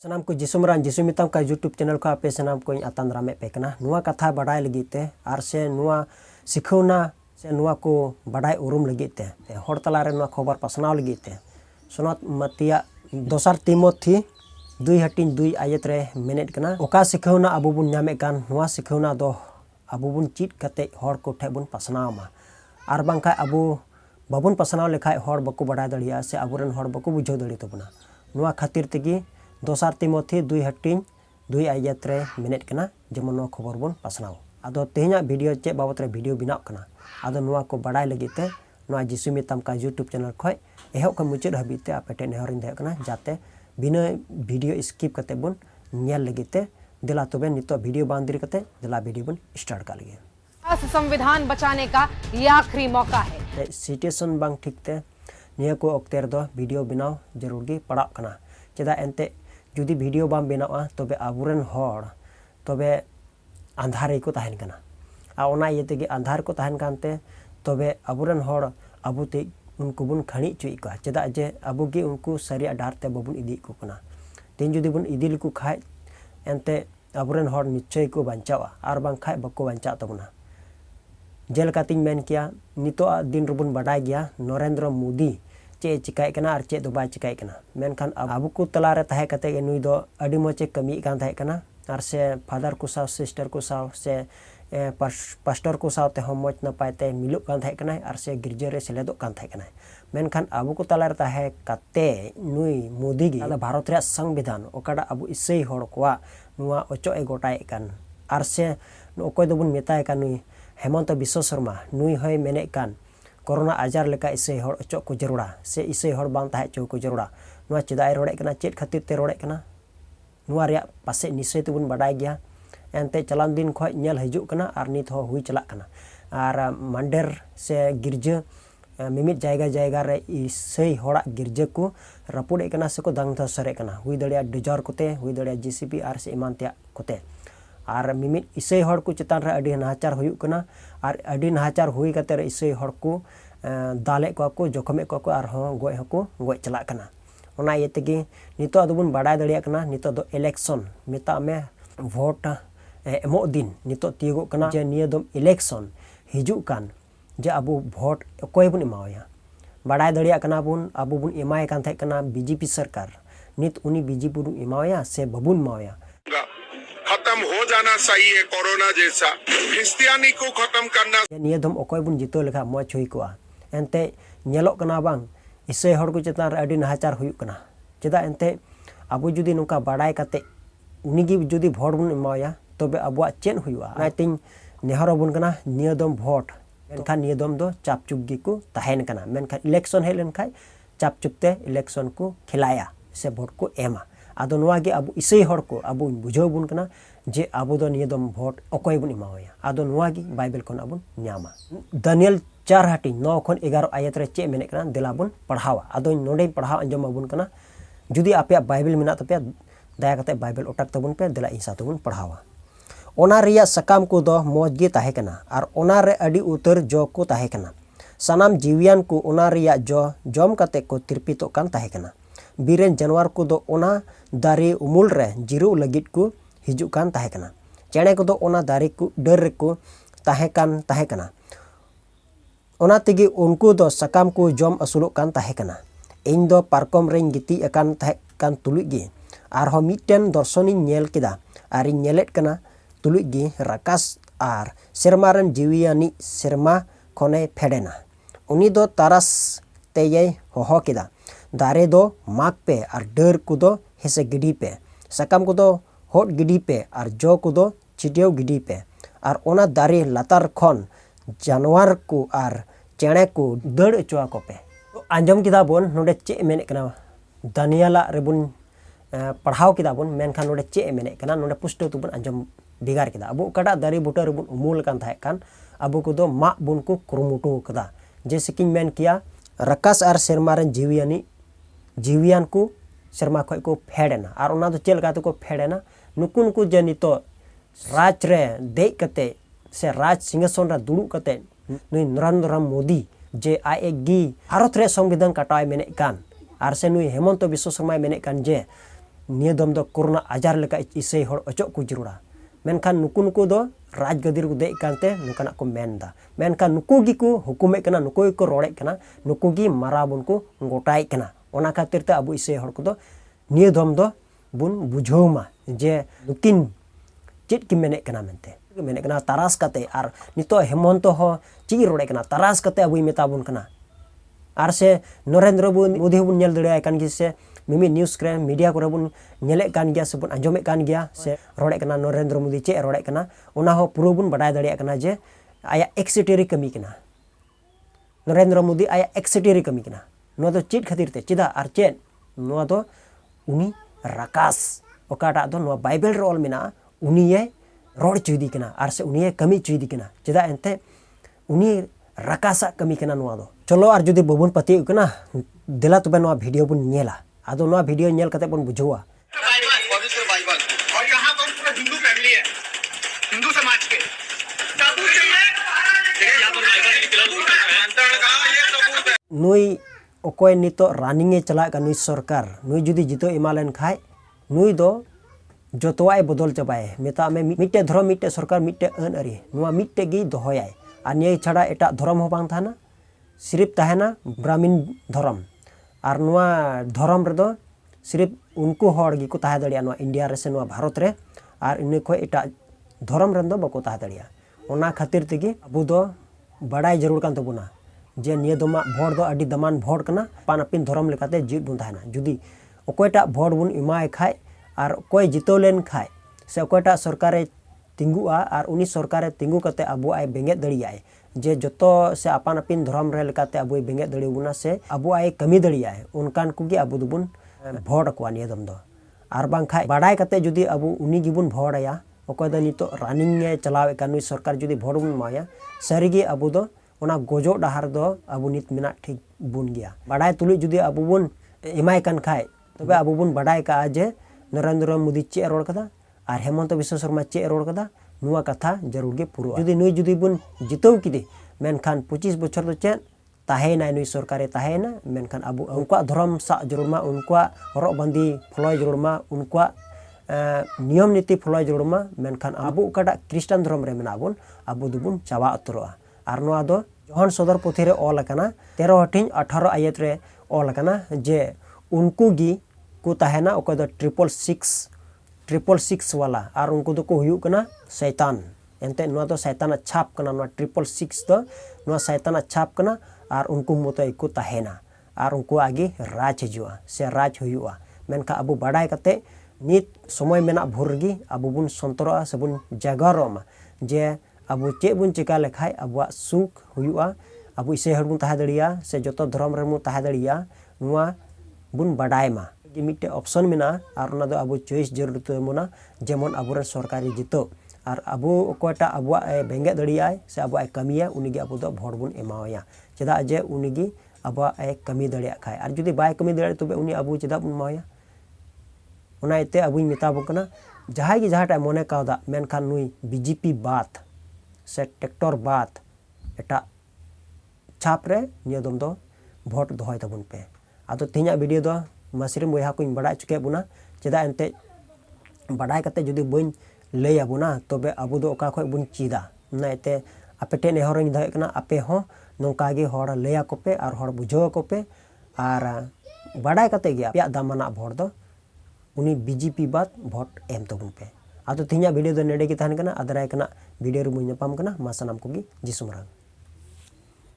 सनाम को जिसुमरान जिसु मिताम का यूट्यूब चैनल को आपे सनाम को आतान रामे पेकना नुआ कथा बड़ाई लगीते आर से नुआ सिखौना से नुआ को बड़ाई उरुम लगीते हर तलारे नुआ खबर पासनाव लगीते सुनत मतिया दोसर तिमोथी 2:2 आयत रे मेनेट कना ओका सिखौना अबु बुन ᱧᱟᱢᱮ कान नुआ सिखौना दो अबु बुन चीट कते हर को ठे बुन पासनाव मा आर बांखा अबु बाबुन पासनाव लेखाय हर बको बड़ाई दड़िया से अबुरन हर बको बुझो दड़ी तबना नुआ खातिर तेगी दोसर तिमोथी 2:2 आयत रे मेनेट कना जेमन नो खबर बन पासनाव आदो तेहना वीडियो चे बाबत रे वीडियो बिनाव कना आदो नुआ को बड़ाई लगीते नुआ जिसु मिताम का यूट्यूब चैनल खय एहब को मुचाद हबीते आपेटे नेहरिन दे कना जाते बिना वीडियो स्किप कते बन नेल लगीते दिला तबे नितो वीडियो बांधरी कते दिला वीडियो बन स्टार्ट कर लिए। संविधान बचाने का ये आखिरी मौका है। सिचुएशन बांग ठीकते निया को अक्तेर दो वीडियो बनाव जरूर गी पड़ाव कना चेदा एंते जुदी वीडियो बाम बनावा तबे आबुरन हर तबे अंधार को तहन कना आ ओना ये तेगे अंधार को तहन कानते तबे आबुरन हर अबुते उनको बुन खणी चुई को चेदा जे अबु गे उनको सरी डार ते बबुन इदी को कना तीन जुदी बुन इदी लिकु खाय एंते आबुरन हर निश्चय को बंचावा आर बांग खाय बको बंचा तबना जेलका तिन मेन किया नितो दिन रुबुन बडाय गया नरेंद्र मोदी चे चिकाय कना और चे दो बाय चिकाय कना मेनखान अबु को तलारे तहे कते नुई दो अडी मोचे कमी कान तहे कना और से फादर को साव सिस्टर को साव से पास्टर को सावते हम मोच न पाते मिलुक कान तहे कना और से गिरजे रे सेलेदो कान तहे कना मेनखान अबु को तलारे तहे कते नुई मोदी गी भारत रे संविधान ओकाडा अबु इसई हड़ कोआ नुआ ओचो ए गोटाय कान और से ओकोय दो बुन मेताय कान नुई हेमंत बिश्व शर्मा नुई होय मेने कान कोरोना आजार लेका इसे हड़ अचो को जरूरा से इसे हड़ बांग ताहे चो को जरूरा नुआ चेदाय रोड़े कना चेद खातिर ते रोड़े कना नुआ रिया पासे निश्चय तेबुन बडाय गया एनते चलान दिन खय नेल हिजुक कना आर नित हो हुई चला कना आर मंडेर से गिरजा मिमित जायगा जायगा रे इसे हड़ा गिरजा को रपुड़े कना से को दांग सरे कना हुई दड़िया डिजर कोते हुई दड़िया जीसीपी आर से ईमान त्या कोते और मिमित इसे हड़ को चितान रे अडी नाचार हुई कना और अडी नाचार हुई कते रे इसे हड़ को दाले को जखमे को और गय हको गय चला कना ओना ये तेगी नितो अदबुन बडाय दड़िया कना नितो दो इलेक्शन मेता में वोट एमो दिन नितो तिगो कना जे निये दम इलेक्शन हिजुक कान जे अबु वोट कोय बुन एमावया बडाय दड़िया कना बुन अबु बुन एमाय कान थे कना बीजेपी सरकार नित उनी बीजेपी बुन एमावया से बबुन मावया खत्म हो जाना चाहिए कोरोना जैसा क्रिश्चियनी को खत्म करना निये दम ओकोय बुन जितो लेखा मोच हुई कोआ एनते नेलो कना बांग इसे हड़ को चितान रे अडी नाचार हुई कना चेदा एनते अबु जुदी नुका बडाय कते उनीगी जुदी वोट बुन एमावया तबे अबुआ चेन हुआ नाइतिन नेहर बुन कना नियदम वोट मेनखान नियदम दो चापचुप गी को तहन कना मेनखान इलेक्शन हे लेन खाय चापचुपते इलेक्शन को खिलाया से वोट को एमा आदो नुआ गे अबु इसे हड़ को अबु बुझो बुन कना जे अबु दो नियदम वोट ओकोय बुन एमावया आदो नुआ गी बाइबल कोन अबुन न्यामा दानियल 4:9-11 आयत रे चे मेने कना देला बुन पढ़ावा आदो नोडे पढ़ाव अंजम अबुन कना जुदी आपे बाइबल मेना तपे दया कते बाइबल ओटक तबुन पे देला इंसा तबुन पढ़ावा ओना रिया सकाम को दो मौज गे ताहे कना और ओना रे अडी उतर जो को ताहे कना सनाम जीवियान को ओना रिया जो जम कते को तिरपितो कान ताहे कना बीरेन जानवर को दो ओना दारे उमुल रे जिरु लगिट को हिजुक कान ताहे कना चेणे को दो ओना दारे को डर रे को ताहे कना ओना तेगी उनको दो सकाम को जम असुलो कान ताहे कना इन दो पारकम रेन गिति अकान ताहे कान तुलुग गे आर हो मिटेन दर्शनी नेल केदा आर नेलेट कना तुलुग गे राकास आर सेरमारन जीवियानी सेरमा खने फेडेना उनी दो तारास तेये होहो केदा दारे दो माक पे और डर को दो हेसे गिडी पे सकाम को दो होट गिडी पे और जो को दो चिटियो गिडी पे और ओना दारे लातार खन जानवर को और चेणे को दड़ चुआ को पे तो आंजम किदा बोन नोडे चे मेने कना दानियाला रेबुन पढ़ाव किदा बोन मेनखान नोडे चे मेने कना नोडे पुष्टो तुबन आंजम बिगार किदा अबु कड़ा दारी बुटा रेबुन उमूल कान थाय कान अबु को दो मा बुन को कुरुमुटु कदा जैसे कि मेन किया रकास और सेरमारन जीवियान को शर्मा खय को फेडेना और ओना दो चेल का तो को फेडेना नुकु नुकु जे नितो राज रे देख कते से राज सिंहासन रे दुड़ु कते नुई नरेंद्र मोदी जे आए गी भारत रे संविधान कटाय मेने कान और से नुई हेमंत बिश्व शर्मा मेने कान जे निया दम दो कोरोना आजार लेका इसे हर अचोक को जरूरा मेनखान नुकु दो राज गदिर को दे कानते नुकाना को मेनदा मेनखान नुकु गी को हुकुमे कना नुकु को रोड़े कना नुकु गी मारा बुन को गोटाई कना ओना खातिर ते अबु इसे हर को दो निया दम दो बुन बुझोमा जे नुकिन चेत की मेने कना मेनते तारास कते आर नितो हेमंत हो ची रोड़े कना तारास कते अबु मेताबुन कना आर से नरेंद्र मोदी बुन नेल दड़े कान गी से मिमी न्यूज़ करे मीडिया को बुन नेले कान गया से बुन आंजोमे कान गया से रोड़े कना नरेंद्र मोदी चे रोड़े कना ओना हो पुरो बुन बडाय दड़े कना जे आया एक्सिटरी कमी कना नरेंद्र मोदी आया एक्सिटरी कमी कना नो दो चेत खातिर ते चिदा आर चेत नो दो उनी राकास ओकाटा दो नो बाइबल रे ऑल मेना उनी ये रोड चुदी कना आर से उनी ये कमी चुदी कना चिदा एंते उनी राकासा कमी कना नो दो चलो आर जुदी बबुन पति कना देला तबे नो वीडियो बुन नेला आदो नो वीडियो नेल कते बन बुझोआ पवित्र बाइबल और यहाँ पर पूरा हिंदू फैमिली है हिंदू समाज के सबूत चाहिए नुई ओकोय नितो रानिंग चला का नुई सरकार नुई जुदी जितो इमालेन खाय नुई दो जोतवाय बदल चबाय मेता में मिट्टे धर्म मिट्टे सरकार मिट्टे अन अरी नुआ मिट्टे गी दोहयाय आ निय छड़ा एटा धर्म हो बांग थाना सिर्फ तहना ब्राह्मण धर्म और नुआ धर्म रे दो सिर्फ उनको हर गी को ताहे दड़िया नुआ इंडिया रे से नुआ भारत रे और इन खो एटा धर्म रे दो बको ताहे दड़िया ओना खातिर तेगी अबु दो बड़ाई जरूर कान तबुना जे निय दमा भोट दो अडी दमान भोट कना पान अपिन धर्म लेकाते जीत बुन ताहेना जुदी ओकोयटा भोट बुन इमाय खाय और कोई जितो लेन खाय से ओकोयटा सरकारे तिंगुआ और उनी सरकारे तिंगु कते अबु आय बेंगे दड़ियाय जे जतो से आपान अपिन धर्म रे लेकाते अबु बेंगे दड़िबुना से अबु आय कमी दड़ियाय उनकान कुगी अबु दुबुन भोट को निय दम दो और बांग खाय बाडाय कते जुदी अबु उनी गिबुन भोटया ओकोय द नितो रनिंग ए चलावे कानुई सरकार जुदी भोट बुन माया सरीगे अबु दो ओना गोजो डहार दो अबु नित मिना ठीक बुन गया बाडाय तुलि जुदी अबु बुन एमाय कान खाय तबे अबु बुन बाडाय का जे नरेंद्र मोदी चे रोड कदा और हेमंत विश्व शर्मा चे रोड कदा नुआ कथा जरूर गे पुरो जुदी नुई जुदी बुन जितो किदे मेनखान 25 बछर दो चे ताहेना नुई सरकारे ताहेना मेनखान अबु उनका धर्म सा जरूर मा उनका हरक बंदी फलोय जरूर मा उनका नियम नीति फलोय जरूर मा मेनखान अबु उकाटा क्रिश्चियन धर्म रे मेना बुन अबु दुबुन चावा उतरोआ और नुआ दो जोहन सदर पोथी रे ऑल कना 13 हटिन 18 आयत रे ऑल कना जे उनको गी को ताहेना ओको दो 666 वाला और उनको दो को हुयु कना शैतान एंते नुआ दो शैतान छाप कना नुआ 666 दो नुआ शैतान छाप कना और उनको मोतो को ताहेना और उनको आगे राज हिजुआ से राज हुयुआ मेनका अबु बाडाय कते नित समय मेना भोरगी अबु बुन संतरोआ सबुन जागरोमा जे अबु चे बुन चिका लेखाय अबुआ सुख हुयुआ अबु इसे हर बुन ताहे दड़िया से जतो धर्म रे मु ताहे दड़िया नुआ बुन बाडाय मा मिट्टे ऑप्शन मेना और ना दो अबु चॉइस जरूर तमोना जेमन अबुरे सरकारी जितो और अबु ओकोटा अबुआ बेंगे दड़ियाय से अबुआ कमिया उनीगे अबु दो भोट बुन एमावया चेदा जे उनीगी अबुआ कमी दड़िया खाय और जुदी बाय कमी दड़िया तबे उनी अबु चेदा बुन मावया उनाइते अबुई मेताबो कना जहाय गी जहाटा मने कावदा मेनखान नुई बीजेपी बात से ट्रैक्टर बात एटा छाप रे नियदम दो भोट दोहय तबुन पे आदो तिहिना वीडियो दो मासिरिम बयहा को बड़ा चुके बुना चेदा एंते बड़ाय कते जुदी बन लय आबुना तबे अबु दो ओका खय बुन चीदा नाइते अपेटे नेहरन दहे कना आपे हो नोका गे हर लया कोपे और हर बुझो कोपे और बड़ाय कते गे आपे दामना भोट दो उनी बीजेपी बात भोट एम तबुन पे आदो तिहिना वीडियो दो नेडे गे तहन कना अदराय कना वीडियो रे मुझ पाम कना मा सनाम कोगी जिसुमरांग।